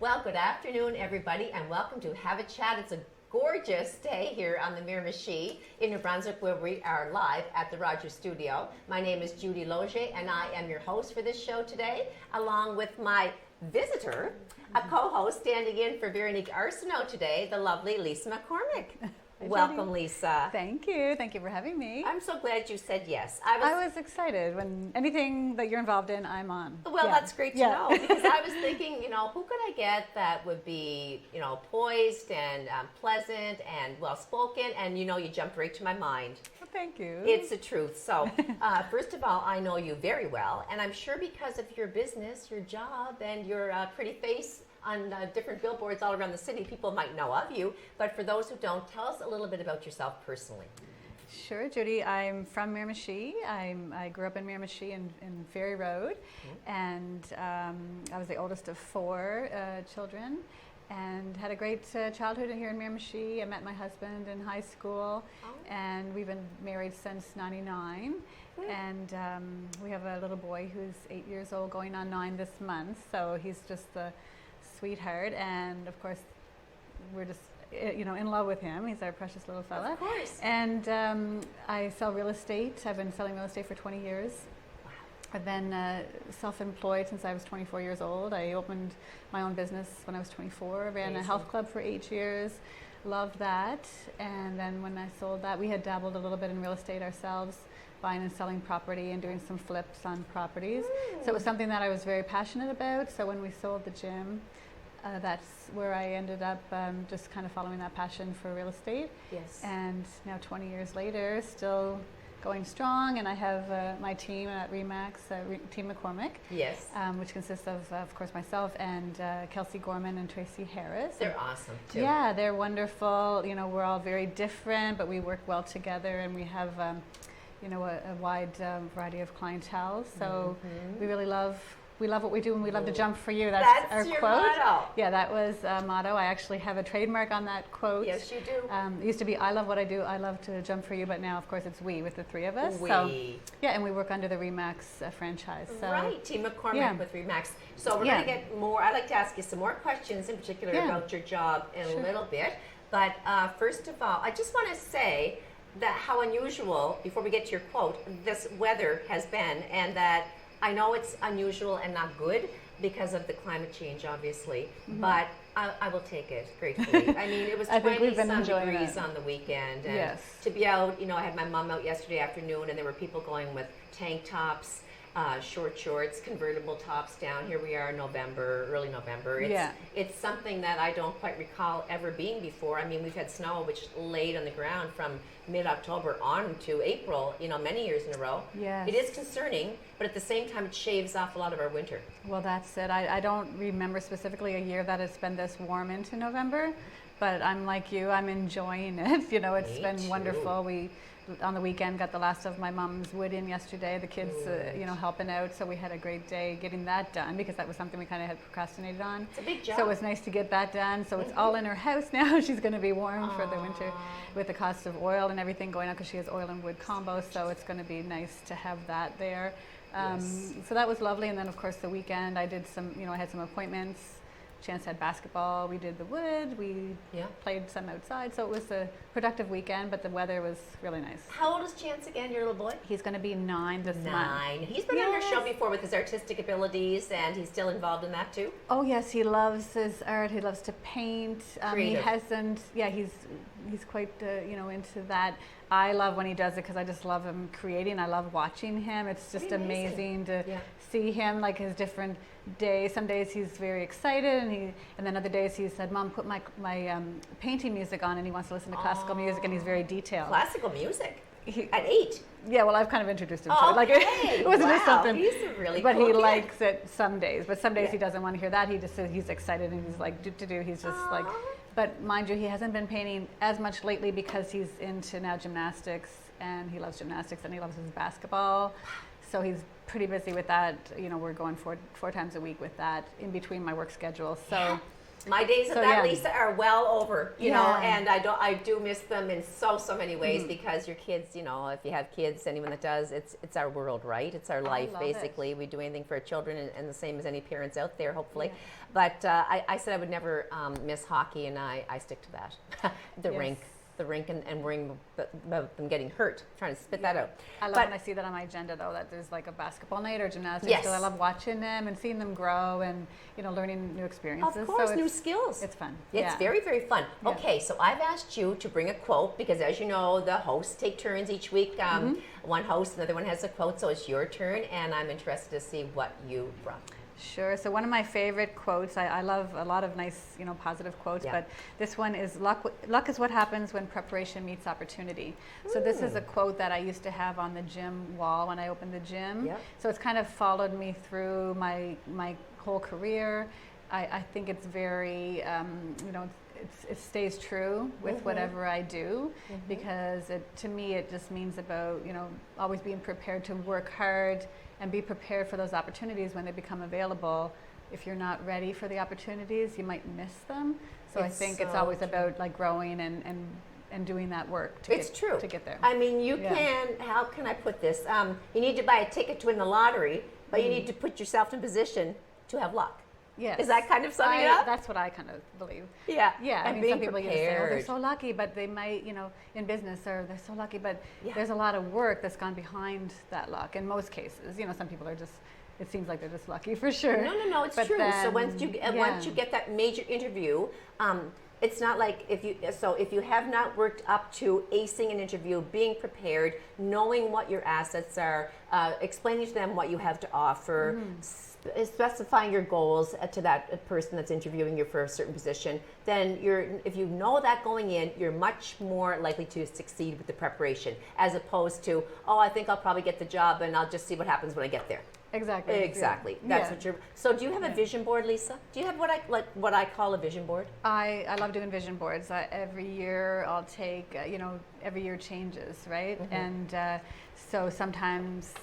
Well, good afternoon, everybody, and welcome to Have a Chat. It's a gorgeous day here on the Miramichi in New Brunswick, where we are live at the Rogers Studio. My name is Judy Loge, and I am your host for this show today, along with my visitor, a co-host standing in for Veronique Arsenault today, the lovely Lisa McCormick. Hi, Welcome, Lisa. Thank you. Thank you for having me. I'm so glad you said yes. I was excited. When anything that you're involved in, I'm on. Well, that's great to know, because I was thinking, who could I get that would be, poised and pleasant and well-spoken, and, you jumped right to my mind. Well, thank you. It's the truth. So, first of all, I know you very well, and I'm sure because of your business, your job, and your pretty face on different billboards all around the city, people might know of you. But for those who don't, tell us a little bit about yourself personally. Sure, Judy. I'm from Miramichi. I grew up in Miramichi in Ferry Road, and I was the oldest of four children, and had a great childhood here in Miramichi. I met my husband in high school, and we've been married since '99. And we have a little boy who's 8 years old, going on 9 this month. So he's just the sweetheart, and of course we're just in love with him. He's our precious little fella. Of course. And I sell real estate. I've been selling real estate for 20 years. Wow. I've been self-employed since I was 24 years old. I opened my own business when I was 24. Ran a health club for 8 years. Loved that. And then when I sold that, we had dabbled a little bit in real estate ourselves, buying and selling property and doing some flips on properties. So it was something that I was very passionate about. So when we sold the gym, that's where I ended up just kind of following that passion for real estate. Yes. And now 20 years later, still going strong, and I have my team at Remax, Team McCormick. Yes. Which consists of course, myself and Kelsey Gorman and Tracy Harris. They're awesome, too. Yeah, they're wonderful. We're all very different, but we work well together, and we have a wide variety of clientele. So we really love what we do, and we love to jump for you. That's our your quote. Motto. Yeah, that was a motto. I actually have a trademark on that quote. Yes, you do. It used to be, I love what I do, I love to jump for you, but now, of course, it's we with the three of us. We. So, yeah, and we work under the Remax franchise. So. Right, Team McCormick with Remax. So we're going to get more. I'd like to ask you some more questions, in particular about your job in a little bit. But first of all, I just want to say that how unusual, before we get to your quote, this weather has been, and that I know it's unusual and not good because of the climate change, obviously, but I will take it gratefully. I mean, it was 20-some degrees on the weekend, and to be out, I had my mom out yesterday afternoon, and there were people going with tank tops, short shorts, convertible tops down. Here we are in November, early November. It's something that I don't quite recall ever being before. I mean, we've had snow which laid on the ground from mid-October on to April, many years in a row. Yes. It is concerning, but at the same time, it shaves off a lot of our winter. Well, that's it. I don't remember specifically a year that it's been this warm into November, but I'm like you, I'm enjoying it. It's been wonderful. We, on the weekend, got the last of my mom's wood in yesterday, the kids, helping out, so we had a great day getting that done, because that was something we kind of had procrastinated on. It's a big job. So it was nice to get that done. So it's all in her house now. She's going to be warm for the winter with the cost of oil and everything going up, because she has oil and wood combo, so it's going to be nice to have that there. So that was lovely. And then, of course, the weekend I did some, I had some appointments. Chance had basketball, we did the wood, we played some outside, so it was a productive weekend, but the weather was really nice. How old is Chance again, your little boy? He's going to be 9 this month. 9. He's been on your show before with his artistic abilities, and he's still involved in that too? Oh yes, he loves his art, he loves to paint. He hasn't, he's quite, into that. I love when he does it, because I just love him creating. I love watching him. It's just amazing to see him, like his different days. Some days he's very excited, and then other days he said, "Mom, put my painting music on," and he wants to listen to classical music, and he's very detailed. Classical music? At 8? Yeah, well, I've kind of introduced him to it. Like, it wasn't just something. He's a really but cool he kid. likes it some days. But some days he doesn't want to hear that. He just says he's excited, and he's like, do. He's just like. But mind you, he hasn't been painting as much lately, because he's into now gymnastics, and he loves gymnastics, and he loves his basketball. So he's pretty busy with that. We're going four times a week with that in between my work schedule. So My days of So, that, yeah. Lisa, are well over, you know, Yeah. and I do miss them in so many ways because your kids, you know, if you have kids, anyone that does, it's our world, right? It's our life, love it. basically. We do anything for our children, and the same as any parents out there, hopefully. Yeah. But I said I would never miss hockey, and I stick to that. The Yes. rink, and worrying about them getting hurt, trying to spit that out. I love But when I see that on my agenda, though, that there's like a basketball night or gymnastics. Yes. So I love watching them and seeing them grow and, you know, learning new experiences. of course, so new it's, skills. it's fun. It's Yeah. very, very fun. Yeah. Okay, so I've asked you to bring a quote because, as you know, the hosts take turns each week. One host, another one has a quote, so it's your turn, and I'm interested to see what you brought. Sure. So one of my favorite quotes, I love a lot of nice, you know, positive quotes, Yeah. but this one is luck is what happens when preparation meets opportunity. So this is a quote that I used to have on the gym wall when I opened the gym. Yeah. So it's kind of followed me through my whole career. I think it's very, you know, it stays true with whatever I do because to me it just means about, you know, always being prepared to work hard and be prepared for those opportunities when they become available. If you're not ready for the opportunities, you might miss them. So I It's think it's so always true. about like growing and doing that work to It's true. to get there. I mean, you Yeah. can, how can I put this? You need to buy a ticket to win the lottery, but you need to put yourself in position to have luck. Yes. Is that kind of summing it up? That's what I kind of believe. Yeah. Yeah, I And mean, some being people you just say, oh, they're prepared. so lucky, but they might, you know, in business, or they're so lucky, but Yeah. there's a lot of work that's gone behind that luck. In most cases, you know, some people are just, it seems like they're just lucky for sure. No, it's But true. So then, once you get that major interview, it's not like if you have not worked up to acing an interview, being prepared, knowing what your assets are, explaining to them what you have to offer, specifying your goals to that person that's interviewing you for a certain position, then if you know that going in, you're much more likely to succeed with the preparation, as opposed to, oh, I think I'll probably get the job and I'll just see what happens when I get there. Exactly. Exactly. Yeah. That's Yeah. what you're. So, do you have a vision board, Lisa? Do you have what I call a vision board? I love doing vision boards. Every year I'll take, you know, every year changes, right? And so sometimes,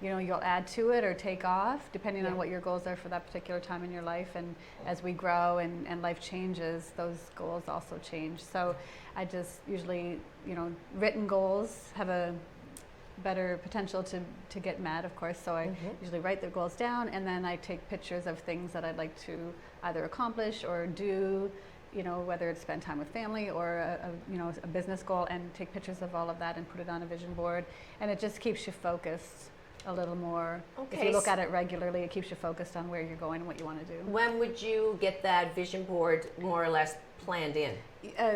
you know, you'll add to it or take off depending on what your goals are for that particular time in your life. And as we grow and life changes, those goals also change. So I just usually, you know, written goals have a better potential to get met, of course. So I usually write the goals down, and then I take pictures of things that I'd like to either accomplish or do, you know, whether it's spend time with family or you know, a business goal, and take pictures of all of that and put it on a vision board. And it just keeps you focused a little more. If Okay. you look at it regularly, it keeps you focused on where you're going and what you want to do. When would you get that vision board more or less planned in?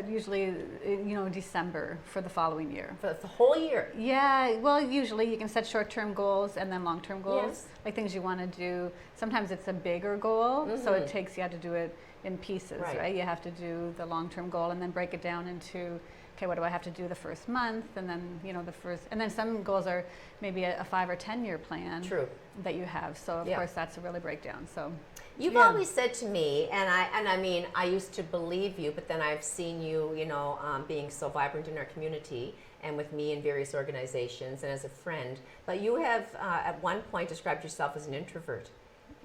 Usually, you know, December for the following year. For the whole year? Yeah, well, usually you can set short-term goals and then long-term goals, Yes. like things you want to do. Sometimes it's a bigger goal, so it takes, you have to do it in pieces, right? You have to do the long-term goal and then break it down into, okay, what do I have to do the first month, and then, you know, and then some goals are maybe a 5 or 10 year plan. True. That you have. So of course that's a really breakdown. So You've always said to me, and I mean, I used to believe you, but then I've seen you, you know, being so vibrant in our community and with me in various organizations and as a friend. But you have at one point described yourself as an introvert.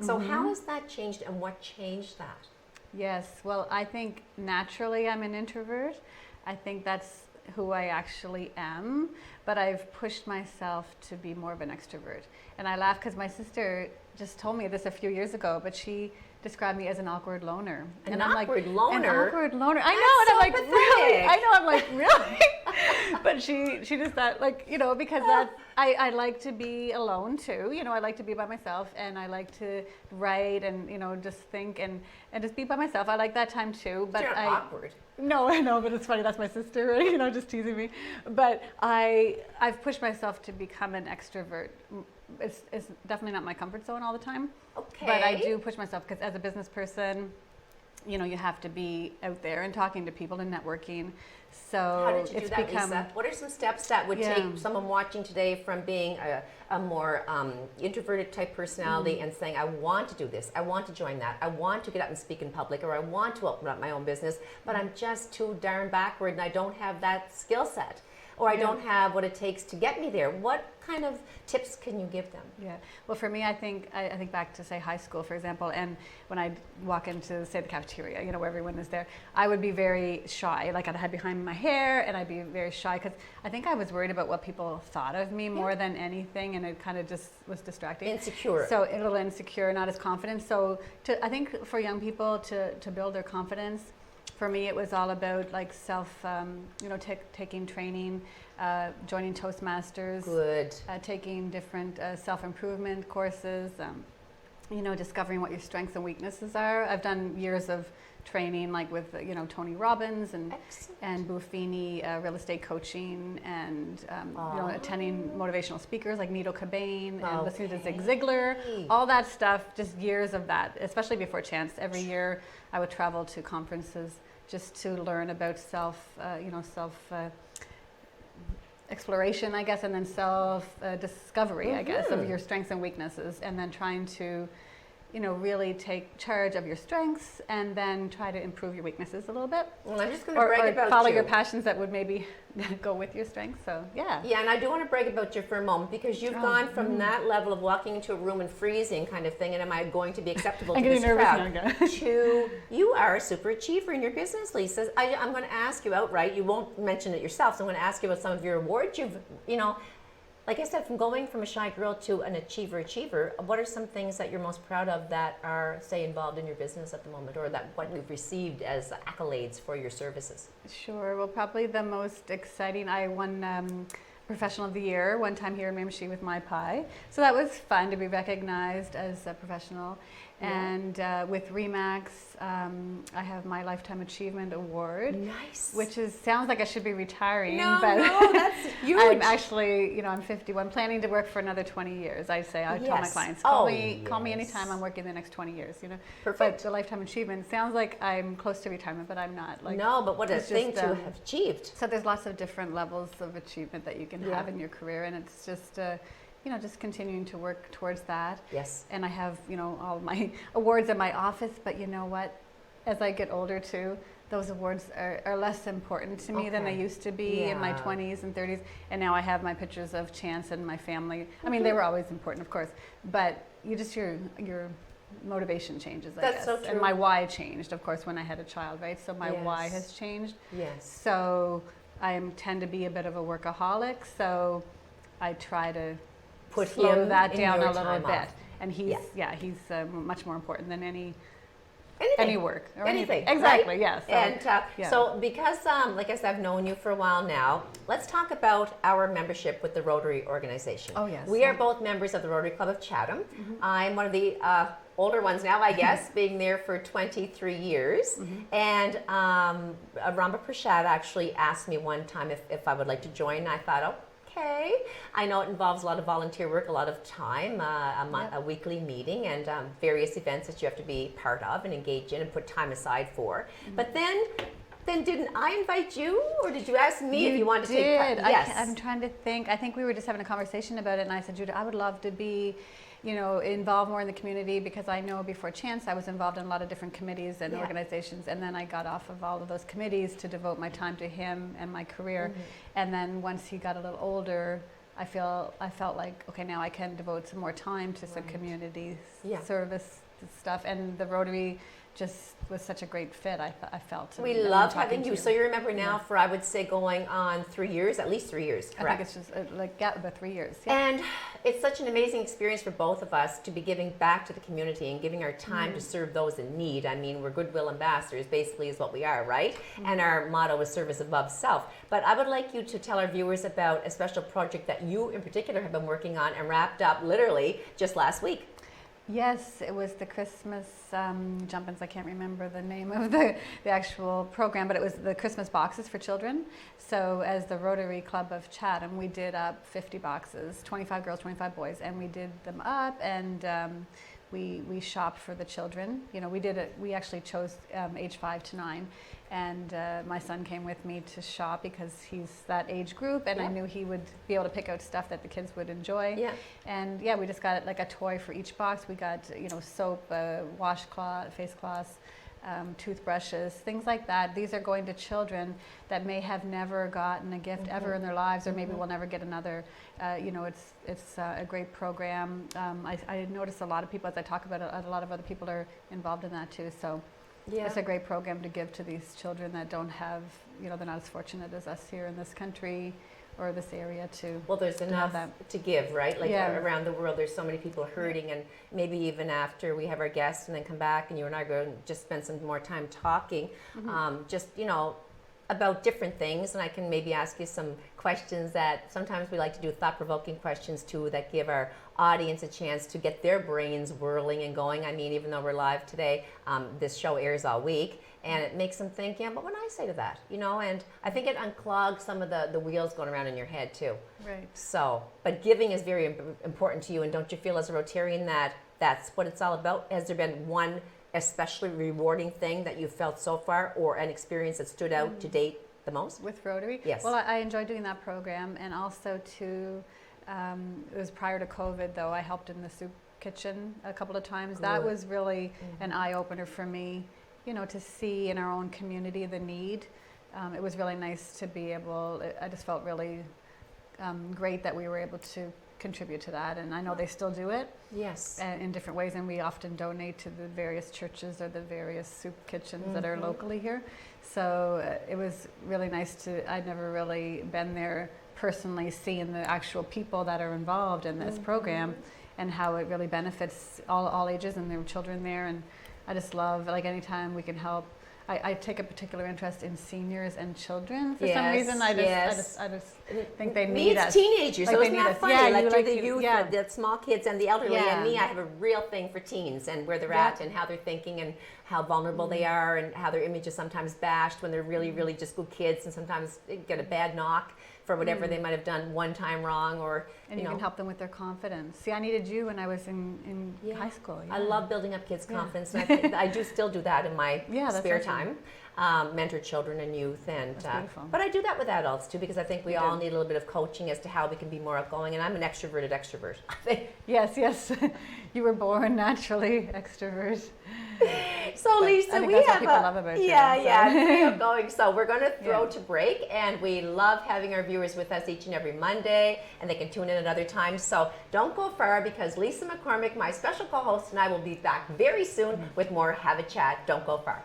So how has that changed, and what changed that? Yes, well, I think naturally I'm an introvert. I think that's who I actually am, but I've pushed myself to be more of an extrovert. And I laugh because my sister just told me this a few years ago, but she described me as an awkward loner. An and I'm awkward like, loner? An awkward loner. I That's know, so and I'm like, really? pathetic. I know, I'm like, really? But she just thought, like, you know, because I like to be alone too. You know, I like to be by myself, and I like to write and, you know, just think and just be by myself. I like that time too. But You're not awkward. No, I know, but it's funny. That's my sister, right? You know, just teasing me. But I've pushed myself to become an extrovert. It's definitely not my comfort zone all the time. Okay. But I do push myself because as a business person, you know, you have to be out there and talking to people and networking. So How did you do it's that, become. Lisa? What are some steps that would take someone watching today from being a more introverted type personality and saying, I want to do this, I want to join that, I want to get up and speak in public, or I want to open up my own business, but I'm just too darn backward and I don't have that skill set. or I don't have what it takes to get me there. What kind of tips can you give them? Yeah. Well, for me, I think back to say high school, for example, and when I'd walk into say the cafeteria, where everyone is there, I would be very shy. Like I'd hide behind my hair, and I'd be very shy because I think I was worried about what people thought of me more than anything, and it kind of just was distracting. Insecure. So a little insecure, not as confident. So I think for young people to build their confidence, for me, it was all about like taking training, joining Toastmasters. Good. Taking different self-improvement courses, discovering what your strengths and weaknesses are. I've done years of training like with, Tony Robbins and Buffini, real estate coaching, and, attending motivational speakers like Nido Cobain and listening to Zig Ziglar, all that stuff, just years of that, especially before Chance. Every year I would travel to conferences just to learn about self exploration, I guess, and then self-discovery, I guess, of your strengths and weaknesses, and then trying to, really take charge of your strengths and then try to improve your weaknesses a little bit. Well, I'm just going to brag about follow your passions that would maybe go with your strengths. So, yeah. Yeah, and I do want to brag about you for a moment because you've gone from that level of walking into a room and freezing kind of thing, and am I going to be acceptable to this crowd, to you are a super achiever in your business, Lisa. I'm going to ask you outright. You won't mention it yourself, so I'm going to ask you about some of your awards. You've, like I said, from going from a shy girl to an achiever, what are some things that you're most proud of that are, say, involved in your business at the moment, or that what you've received as accolades for your services? Sure. Well, probably the most exciting, I won Professional of the Year one time here in Miramichi with My Pie. So that was fun to be recognized as a professional. And with Remax, I have my Lifetime Achievement Award. Nice. Which sounds like I should be retiring. No, that's huge. I'm actually, I'm 51, planning to work for another 20 years. I tell my clients, call me anytime. I'm working the next 20 years. Perfect. But the Lifetime Achievement sounds like I'm close to retirement, but I'm not. No, but what a thing to have achieved. So there's lots of different levels of achievement that you can have in your career, and it's just just continuing to work towards that. Yes. And I have, all my awards in my office, but you know what? As I get older too, those awards are less important to me than they used to be in my 20s and 30s. And now I have my pictures of Chance and my family. I mean, they were always important, of course, but your motivation changes, I guess. So true. And my why changed, of course, when I had a child, right? So my why has changed. Yes. So I tend to be a bit of a workaholic, so I try to slow that down a little bit. And he's much more important than any work or anything. Exactly. Right? Yeah. So because, like I said, I've known you for a while now, let's talk about our membership with the Rotary organization. Oh yes. We are both members of the Rotary Club of Chatham. I'm one of the older ones now, I guess, being there for 23 years. And Ramba Prashad actually asked me one time if I would like to join. And I thought, okay. I know it involves a lot of volunteer work, a lot of time, a weekly meeting, and various events that you have to be part of and engage in and put time aside for. But then didn't I invite you, or did you ask me if you wanted to take part? Yes. I'm trying to think. I think we were just having a conversation about it, and I said, Judah, I would love to be involved more in the community, because I know before Chance I was involved in a lot of different committees and organizations, and then I got off of all of those committees to devote my time to him and my career. And then once he got a little older, I felt like, okay, now I can devote some more time to some community service stuff, and the Rotary just was such a great fit. I felt. We loved having you. So you remember now for, I would say, going on 3 years, at least 3 years, correct? I think it's just about 3 years. Yeah. And it's such an amazing experience for both of us to be giving back to the community and giving our time to serve those in need. I mean, we're goodwill ambassadors, basically, is what we are, right? And our motto is service above self. But I would like you to tell our viewers about a special project that you in particular have been working on and wrapped up literally just last week. Yes, it was the Christmas jump-ins. I can't remember the name of the actual program, but it was the Christmas boxes for children. So as the Rotary Club of Chatham, we did up 50 boxes, 25 girls, 25 boys, and we did them up, and we shopped for the children. We actually chose age 5 to 9, and my son came with me to shop because he's that age group, and I knew he would be able to pick out stuff that the kids would enjoy. Yeah. And we just got like a toy for each box. We got soap, washcloth, face cloths, toothbrushes, things like that. These are going to children that may have never gotten a gift ever in their lives, or maybe will never get another. It's a great program. I notice a lot of people, as I talk about it, a lot of other people are involved in that too. So it's a great program to give to these children that don't have, they're not as fortunate as us here in this country or this area to. Well, there's enough to give, right? Like around the world, there's so many people hurting, and maybe even after we have our guests and then come back and you and I are going to just spend some more time talking, about different things, and I can maybe ask you some questions that sometimes we like to do, thought-provoking questions too, that give our audience a chance to get their brains whirling and going. I mean, even though we're live today, this show airs all week, and it makes them think, but what do I say to that? And I think it unclogs some of the wheels going around in your head too. Right. So, but giving is very important to you, and don't you feel as a Rotarian that that's what it's all about? Has there been one especially rewarding thing that you felt so far, or an experience that stood out to date the most? With Rotary? Yes. Well, I enjoyed doing that program, and also it was prior to COVID though, I helped in the soup kitchen a couple of times. Good. That was really an eye-opener for me, to see in our own community the need. It was really nice to be able, I just felt really great that we were able to contribute to that, and I know they still do it. Yes. In different ways, and we often donate to the various churches or the various soup kitchens that are locally here. So it was really nice I'd never really been there personally, seeing the actual people that are involved in this program and how it really benefits all ages, and there were children there, and I just love, like, anytime we can help. I take a particular interest in seniors and children for some reason. I just think they need us. Teenagers, like, so isn't that funny? Yeah, like the youth, the small kids and the elderly, and me, I have a real thing for teens and where they're at and how they're thinking and how vulnerable they are and how their image is sometimes bashed when they're really, really just good kids, and sometimes they get a bad knock for whatever they might have done one time wrong, or and you can help them with their confidence. See, I needed you when I was in high school. I love building up kids' confidence, and I do still do that in my spare time. Mentor children and youth, and but I do that with adults too, because I think we all need a little bit of coaching as to how we can be more outgoing. And I'm an extroverted extrovert. Yes, you were born naturally extrovert. So Lisa, we that's have what people love about you. Pretty outgoing. So we're going to throw to break, and we love having our viewers with us each and every Monday, and they can tune in at other times. So don't go far, because Lisa McCormick, my special co-host, and I will be back very soon with more Have a Chat. Don't go far.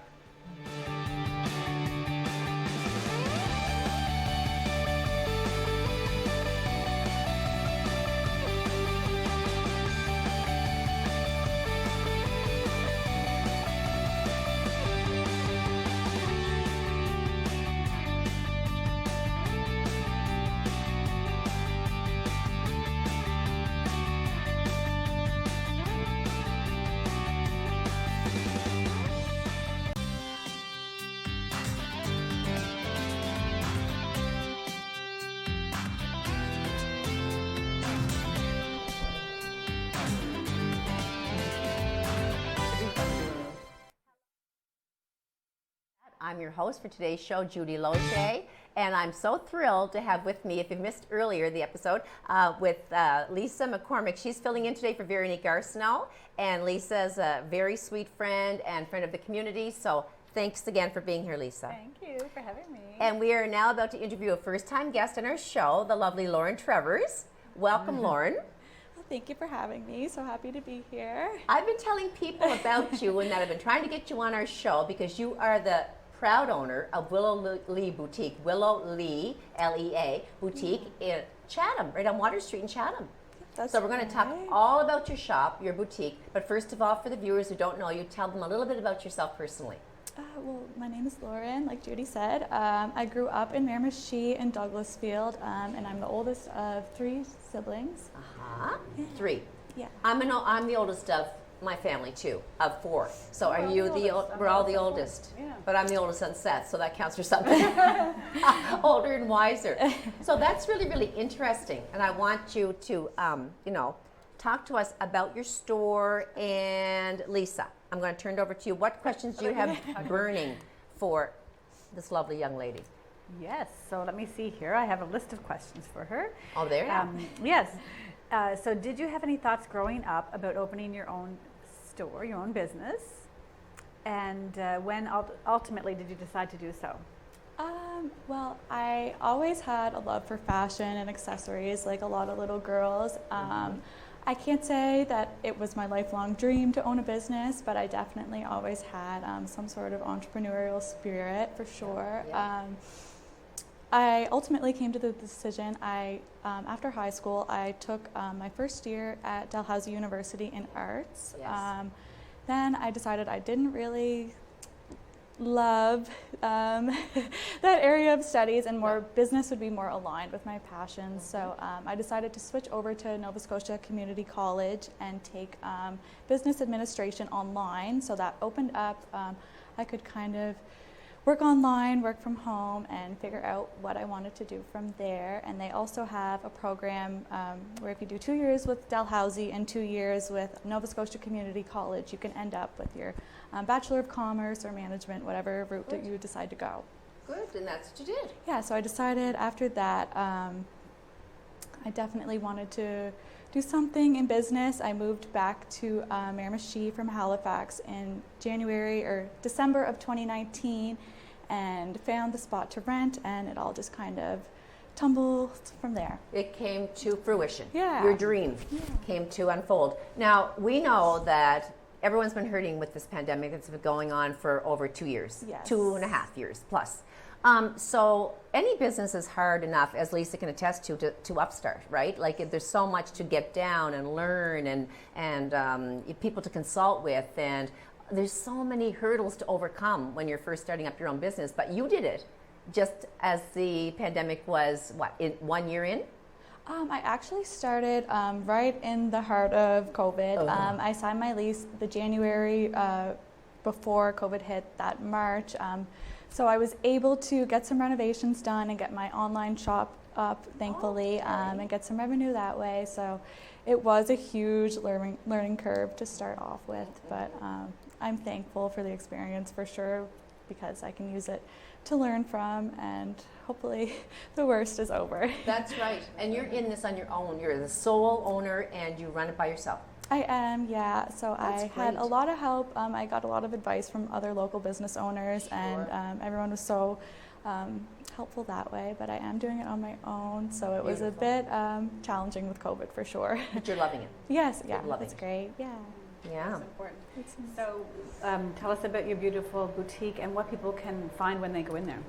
I'm your host for today's show, Judy Loche, and I'm so thrilled to have with me, if you missed earlier the episode, with Lisa McCormick. She's filling in today for Veronique Arsenault, and Lisa's a very sweet friend and friend of the community, so thanks again for being here, Lisa. Thank you for having me. And we are now about to interview a first-time guest on our show, the lovely Lauren Trevors. Welcome, Lauren. Thank you for having me. So happy to be here. I've been telling people about you and that I've been trying to get you on our show because you are the proud owner of Willow Lee Boutique, Willow Lee, L-E-A, Boutique in Chatham, right on Water Street in Chatham. So we're going to talk all about your shop, your boutique, but first of all, for the viewers who don't know you, tell them a little bit about yourself personally. Well, my name is Lauren, like Judy said. I grew up in Miramichi and Douglasfield, and I'm the oldest of 3 siblings. Yeah. 3. Yeah. I'm the oldest of my family too, of 4. So are you we're all the oldest, but I'm the oldest on Seth, so that counts for something. Older and wiser. So that's really, really interesting, and I want you to, talk to us about your store. And Lisa, I'm going to turn it over to you. What questions do you have burning for this lovely young lady? Yes, so let me see here. I have a list of questions for her. Oh, there you are. Yes. So did you have any thoughts growing up about opening your own store, your own business? And when ultimately did you decide to do so? Well, I always had a love for fashion and accessories, like a lot of little girls. I can't say that it was my lifelong dream to own a business, but I definitely always had some sort of entrepreneurial spirit, for sure. Yeah. I ultimately came to the decision. After high school, I took my first year at Dalhousie University in arts. Yes. Then I decided I didn't really love that area of studies, and more business would be more aligned with my passions. So I decided to switch over to Nova Scotia Community College and take business administration online. So that opened up, I could kind of work online, work from home, and figure out what I wanted to do from there. And they also have a program where if you do 2 years with Dalhousie and 2 years with Nova Scotia Community College, you can end up with your Bachelor of Commerce or Management, whatever route that you decide to go. Good, and that's what you did. Yeah, so I decided after that I definitely wanted to do something in business. I moved back to Miramichi from Halifax in January or December of 2019 and found the spot to rent, and it all just kind of tumbled from there. It came to fruition. Yeah. Your dream came to unfold. Now, we know that everyone's been hurting with this pandemic that's been going on for over 2 years, Yes. 2.5 years plus. So any business is hard enough, as Lisa can attest to upstart, right? Like there's so much to get down and learn and people to consult with, and there's so many hurdles to overcome when you're first starting up your own business. But you did it just as the pandemic was, 1 year in? I actually started right in the heart of COVID. Oh. I signed my lease the January before COVID hit, that March. So I was able to get some renovations done and get my online shop up, thankfully, and get some revenue that way. So it was a huge learning curve to start off with, but I'm thankful for the experience for sure, because I can use it to learn from, and hopefully the worst is over. That's right. And you're in this on your own. You're the sole owner and you run it by yourself. I am, yeah. So That's I had great. a lot of help. I got a lot of advice from other local business owners, and everyone was so helpful that way. But I am doing it on my own, so it was a bit challenging with COVID for sure. But you're loving it. Yes, yeah, loving that's it. great. Yeah. Yeah. That's important. It's nice. So tell us about your beautiful boutique and what people can find when they go in there.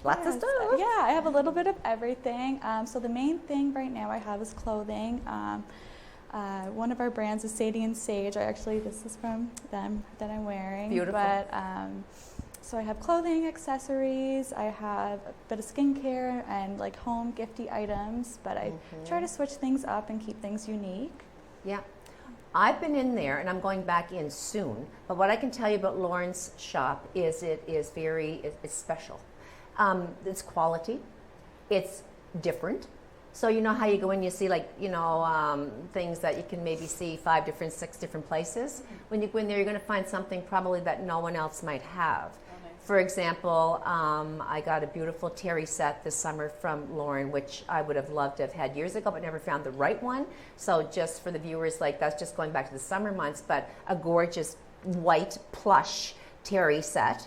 Lots of Yes. stuff. Yeah, I have a little bit of everything. So the main thing right now I have is clothing. One of our brands is Sadie and Sage. This is from them that I'm wearing. Beautiful. But so I have clothing, accessories. I have a bit of skincare and like home gifty items. But I try to switch things up and keep things unique. Yeah. I've been in there and I'm going back in soon. But what I can tell you about Lauren's shop is it's special. It's quality. It's different. So you know how you go in, you see things that you can maybe see 6 different places. When you go in there, you're going to find something probably that no one else might have. For example, I got a beautiful terry set this summer from Lauren, which I would have loved to have had years ago, but never found the right one. So just for the viewers, that's just going back to the summer months, but a gorgeous white plush terry set.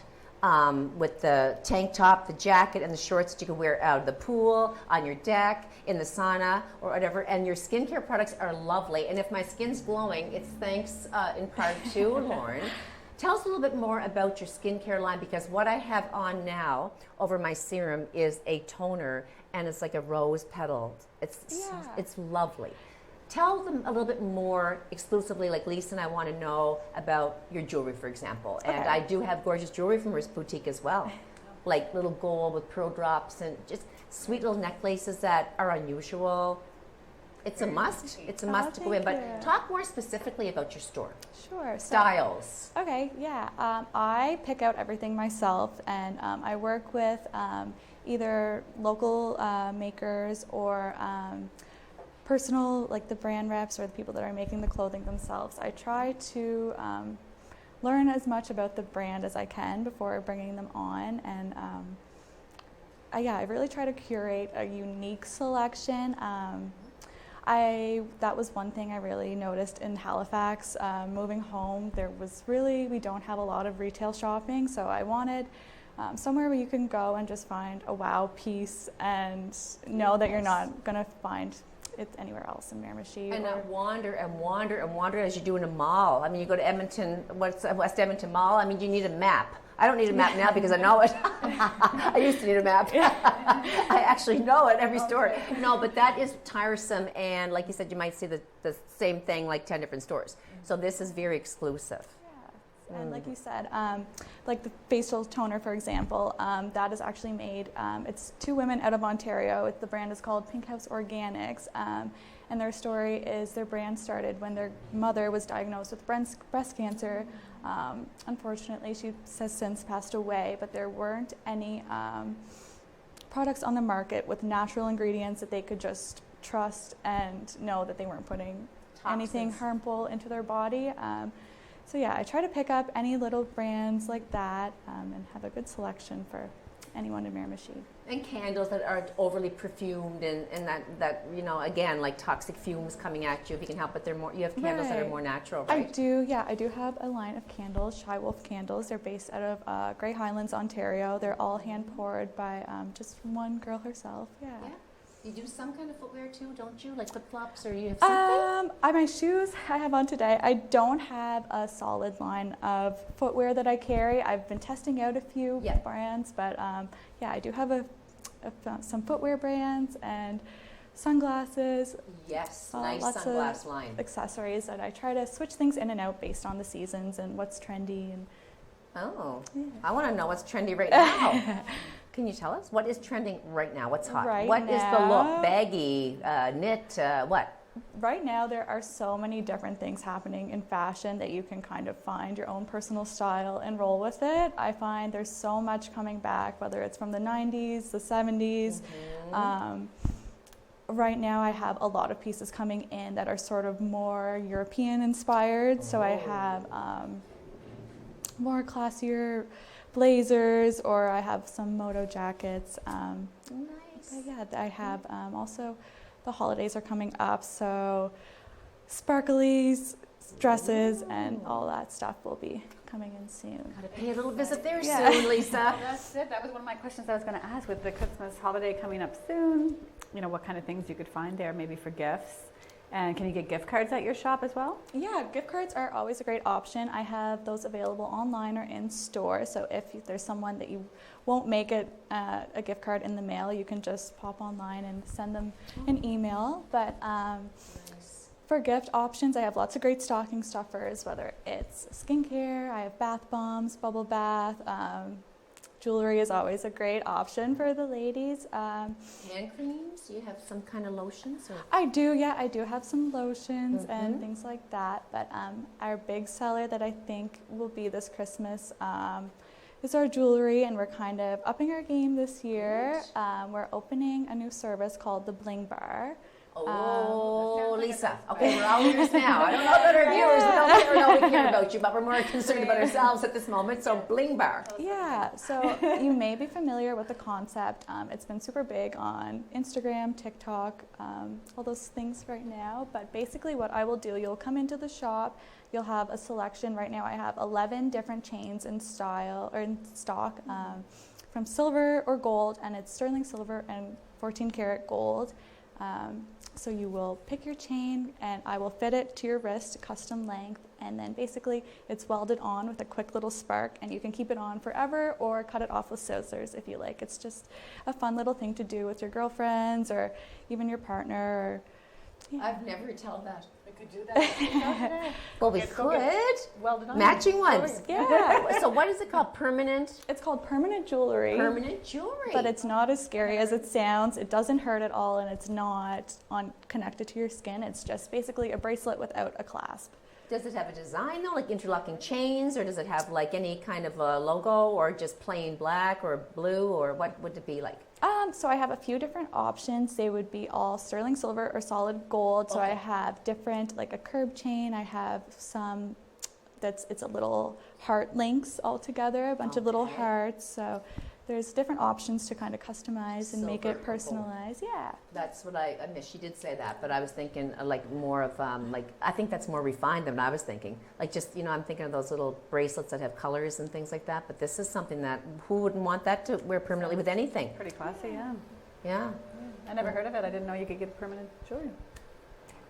With the tank top, the jacket, and the shorts that you can wear out of the pool, on your deck, in the sauna, or whatever. And your skincare products are lovely. And if my skin's glowing, it's thanks in part to Lauren. Tell us a little bit more about your skincare line, because what I have on now over my serum is a toner, and it's like a rose petal. It's lovely. Tell them a little bit more exclusively, like Lisa and I want to know about your jewelry, for example. And Okay. I do have gorgeous jewelry from her boutique as well. Like little gold with pearl drops and just sweet little necklaces that are unusual. It's a must. It's a must to go in. thank But you. talk more specifically about your store. Sure. So, Styles. okay, yeah. I pick out everything myself, and I work with either local makers or personal, like the brand reps or the people that are making the clothing themselves. I try to learn as much about the brand as I can before bringing them on, and I really try to curate a unique selection. That was one thing I really noticed in Halifax. Moving home, we don't have a lot of retail shopping, so I wanted somewhere where you can go and just find a wow piece and know that you're not going to find it anywhere else in Miramichi. And not wander and wander and wander as you do in a mall. I mean, you go to Edmonton, West Edmonton Mall, I mean, you need a map. I don't need a map now because I know it. I used to need a map. I actually know it, every store. No, but that is tiresome, and like you said, you might see the same thing like 10 different stores. So this is very exclusive. Yeah. And like you said, like the facial toner, for example, that is actually made, it's 2 women out of Ontario. The brand is called Pink House Organics. And their story is their brand started when their mother was diagnosed with breast cancer. Unfortunately, she has since passed away, but there weren't any products on the market with natural ingredients that they could just trust and know that they weren't putting anything harmful into their body. So yeah, I try to pick up any little brands like that and have a good selection for anyone in Miramichi. And candles that aren't overly perfumed and that you know, again, like toxic fumes coming at you if you can help it. You have candles that are more natural, right? I do have a line of candles, Shy Wolf candles. They're based out of Grey Highlands, Ontario. They're all hand poured by just one girl herself. Yeah. You do some kind of footwear too, don't you? Like flip-flops, or you have something? My shoes I have on today. I don't have a solid line of footwear that I carry. I've been testing out a few brands, but I do have some footwear brands and sunglasses. Yes, nice sunglass line. Accessories, and I try to switch things in and out based on the seasons and what's trendy. And I want to know what's trendy right now. Can you tell us what is trending right now? What's hot? What is the look? Baggy, knit, what? Right now, there are so many different things happening in fashion that you can kind of find your own personal style and roll with it. I find there's so much coming back, whether it's from the 90s, the 70s. Right now, I have a lot of pieces coming in that are sort of more European inspired. So I have more classier blazers, or I have some moto jackets. Nice. I have also, the holidays are coming up, so sparklies, dresses, and all that stuff will be coming in soon. Gotta pay a little visit there soon, Lisa. That's it. That was one of my questions I was going to ask. With the Christmas holiday coming up soon, you know, what kind of things you could find there, maybe for gifts. And can you get gift cards at your shop as well? Yeah, gift cards are always a great option. I have those available online or in store. So if there's someone that you won't make it a gift card in the mail, you can just pop online and send them an email. But for gift options, I have lots of great stocking stuffers, whether it's skincare, I have bath bombs, bubble bath. Jewelry is always a great option for the ladies. Hand creams? Do you have some kind of lotions? Or? I do have some lotions and things like that. But our big seller that I think will be this Christmas is our jewelry, and we're kind of upping our game this year. We're opening a new service called the Bling Bar. Lisa. Okay, we're all ears now. I don't know about our viewers. We don't care about you, but we're more concerned about ourselves at this moment. So, Bling Bar. Yeah, so you may be familiar with the concept. It's been super big on Instagram, TikTok, all those things right now. But basically what I will do, you'll come into the shop, you'll have a selection. Right now I have 11 different chains in stock from silver or gold, and it's sterling silver and 14 karat gold. So you will pick your chain, and I will fit it to your wrist, custom length, and then basically it's welded on with a quick little spark, and you can keep it on forever or cut it off with scissors if you like. It's just a fun little thing to do with your girlfriends or even your partner. I've never told that. We could do that. Well, we could. Welded on. Matching ones. Yeah. So what is it called? Permanent? It's called permanent jewelry. Permanent jewelry. But it's not as scary as it sounds. It doesn't hurt at all, and it's not connected to your skin. It's just basically a bracelet without a clasp. Does it have a design though, like interlocking chains, or does it have like any kind of a logo, or just plain black or blue, or what would it be like? So I have a few different options. They would be all sterling silver or solid gold. So I have different, like a curb chain. I have some it's a little heart links all together, a bunch of little hearts. So there's different options to kind of customize and So make very it cool. personalized. Yeah. That's what I missed. She did say that, but I was thinking like more of like, I think that's more refined than I was thinking. Like just, I'm thinking of those little bracelets that have colors and things like that, but this is something that, who wouldn't want that to wear permanently with anything? Pretty classy, yeah. Yeah. I never heard of it. I didn't know you could get permanent jewelry.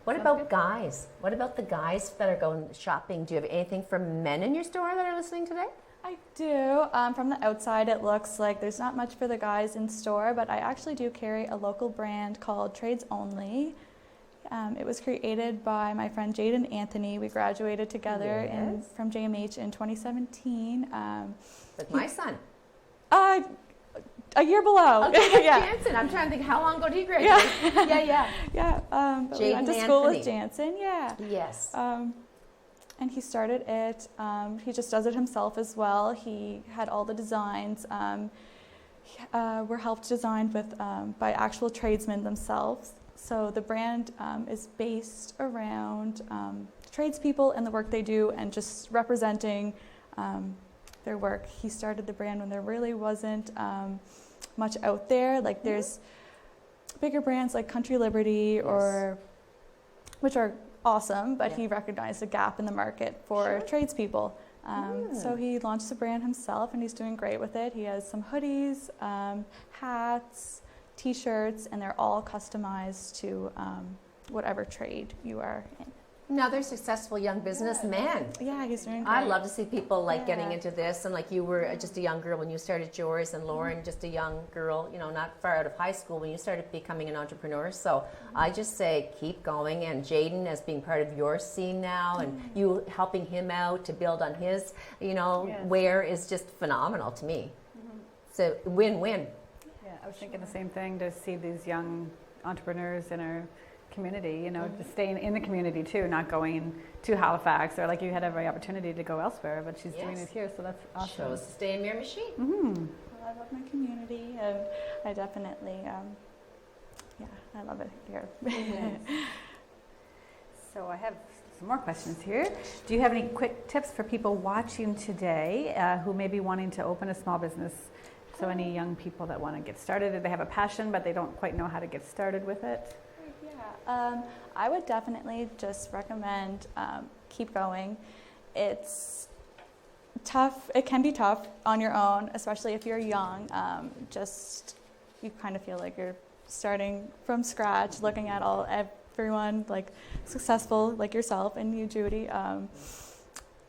What Sounds about good. guys? What about the guys that are going shopping? Do you have anything for men in your store that are listening today? I do. From the outside, it looks like there's not much for the guys in store, but I actually do carry a local brand called Trades Only. It was created by my friend Jade and Anthony. We graduated together Yes. from JMH in 2017. With my son. A year below. Okay, yeah. Jansen. I'm trying to think, how long ago did you graduate? Yeah. Yeah. But we Jade went to and school Anthony. with Jansen. Yeah. Yes. And he started it. He just does it himself as well. He had all the designs. Were helped designed with by actual tradesmen themselves. So the brand is based around tradespeople and the work they do, and just representing their work. He started the brand when there really wasn't much out there. Like there's bigger brands like Country Liberty, or which are awesome, but he recognized a gap in the market for tradespeople. So he launched the brand himself, and he's doing great with it. He has some hoodies, hats, t-shirts, and they're all customized to whatever trade you are in. Now they're successful young businessmen. Yeah, he's doing great. I love to see people like getting into this, and like you were just a young girl when you started yours, and Lauren just a young girl, not far out of high school when you started becoming an entrepreneur. So I just say keep going, and Jaden as being part of your scene now, and you helping him out to build on his, wear is just phenomenal to me. So win-win. Yeah, I was thinking the same thing, to see these young entrepreneurs in our community, just staying in the community too, not going to Halifax, or like you had every opportunity to go elsewhere, but she's doing it here, so that's awesome. Chose to stay in Miramichi. Well, I love my community, and I definitely, I love it here. So I have some more questions here. Do you have any quick tips for people watching today who may be wanting to open a small business? So any young people that want to get started, or they have a passion but they don't quite know how to get started with it? I would definitely just recommend keep going. It's tough. It can be tough on your own, especially if you're young. You kind of feel like you're starting from scratch, looking at everyone like successful like yourself and you, Judy.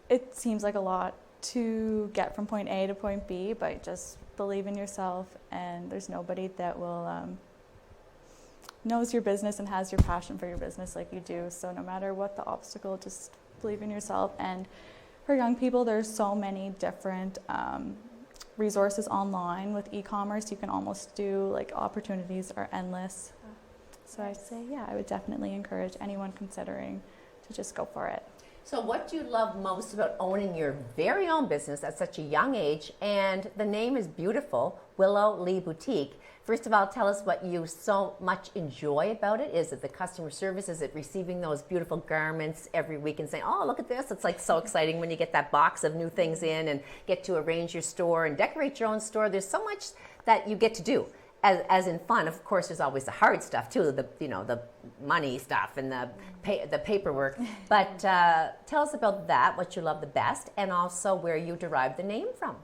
It seems like a lot to get from point A to point B, but just believe in yourself, and there's nobody that will knows your business and has your passion for your business like you do. So no matter what the obstacle, just believe in yourself. And for young people, there's so many different resources online with e-commerce. You can almost do, like, opportunities are endless. So I'd say, I would definitely encourage anyone considering to just go for it. So what do you love most about owning your very own business at such a young age? And the name is beautiful, Willow Lee Boutique. First of all, tell us what you so much enjoy about it. Is it the customer service? Is it receiving those beautiful garments every week and saying, oh, look at this? It's like so exciting when you get that box of new things in and get to arrange your store and decorate your own store. There's so much that you get to do. As in fun. Of course, there's always the hard stuff too, the money stuff and the paperwork. But tell us about that, what you love the best, and also where you derived the name from.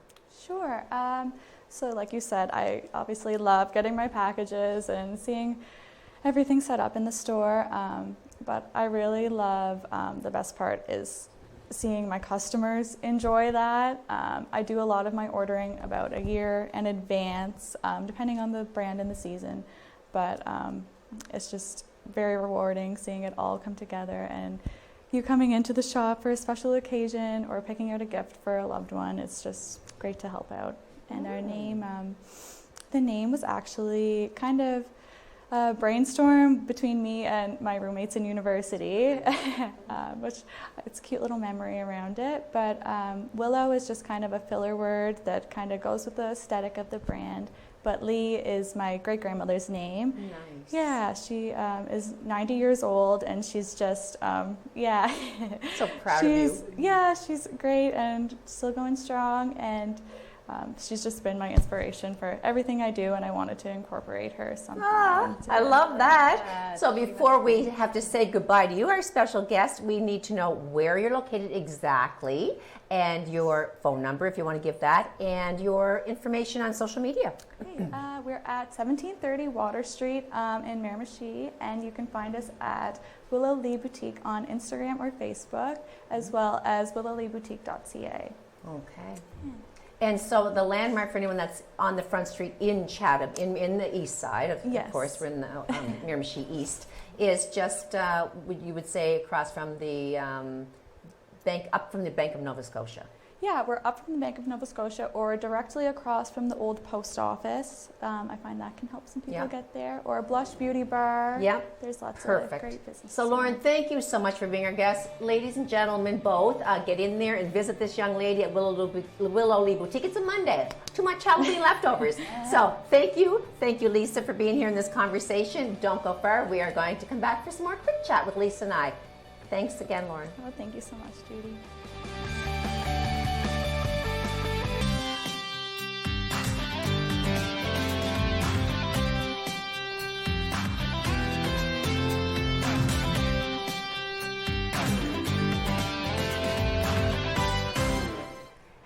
Sure. So like you said, I obviously love getting my packages and seeing everything set up in the store. But I really love, the best part is seeing my customers enjoy that. I do a lot of my ordering about a year in advance, depending on the brand and the season. But it's just very rewarding seeing it all come together, and you coming into the shop for a special occasion or picking out a gift for a loved one. It's just great to help out. And our name, the name was actually kind of a brainstorm between me and my roommates in university, which it's a cute little memory around it. But Willow is just kind of a filler word that kind of goes with the aesthetic of the brand. But Lee is my great-grandmother's name. Nice. Yeah, she is 90 years old, and she's just, So proud of you. Yeah, she's great and still going strong. And she's just been my inspiration for everything I do, and I wanted to incorporate her somehow. I love that. So before we have to say goodbye to you, our special guest, we need to know where you're located exactly, and your phone number if you want to give that, and your information on social media. We're at 1730 Water Street in Miramichi, and you can find us at Willow Lee Boutique on Instagram or Facebook, as well as willowleeboutique.ca. Okay. And so the landmark for anyone that's on the front street in Chatham, in the east side, of course, we're in the Miramichi East, is just, you would say, across from the bank, up from the Bank of Nova Scotia. Yeah, we're up from the Bank of Nova Scotia, or directly across from the old post office. I find that can help some people get there. Or Blush Beauty Bar. Yep. There's lots of great business. So Lauren, thank you so much for being our guest. Ladies and gentlemen, both, get in there and visit this young lady at Willow Lee Boutique. It's a Monday. Too much Halloween leftovers. So thank you, Lisa, for being here in this conversation. Don't go far. We are going to come back for some more quick chat with Lisa and I. Thanks again, Lauren. Oh, thank you so much, Judy.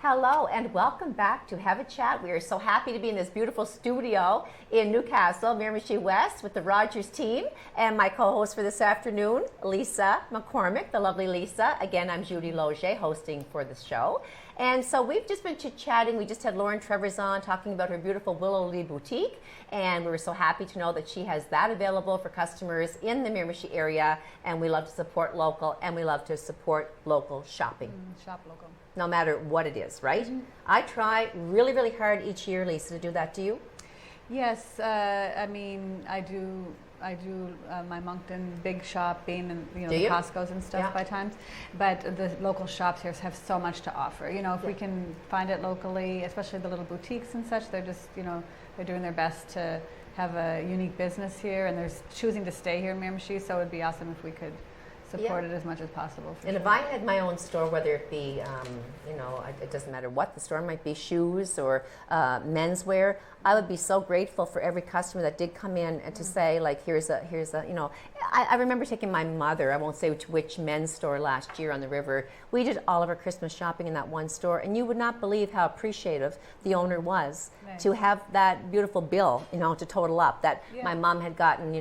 Hello and welcome back to Have a Chat. We are so happy to be in this beautiful studio in Newcastle, Miramichi West, with the Rogers team and my co-host for this afternoon, Lisa McCormick, the lovely Lisa. Again, I'm Judy Loge, hosting for the show. And so we've just been chit-chatting. We just had Lauren Trevors on talking about her beautiful Willow Lee Boutique, and we were so happy to know that she has that available for customers in the Miramichi area, and we love to support local, and we love to support local shopping. Shop local. No matter what it is, right? I try really, really hard each year, Lisa, to do that. Do you? Yes, I mean, I do my Moncton big shopping and the Costco's and stuff by times, but the local shops here have so much to offer. If we can find it locally, especially the little boutiques and such, they're just they're doing their best to have a unique business here, and they're choosing to stay here in Miramichi. So it would be awesome if we could support it as much as possible. And if I had my own store, whether it be, it doesn't matter what the store might be, shoes or menswear, I would be so grateful for every customer that did come in and to say, like, here's a, I remember taking my mother, I won't say which men's store last year on the river. We did all of our Christmas shopping in that one store, and you would not believe how appreciative the owner was to have that beautiful bill, to total up. That my mom had gotten,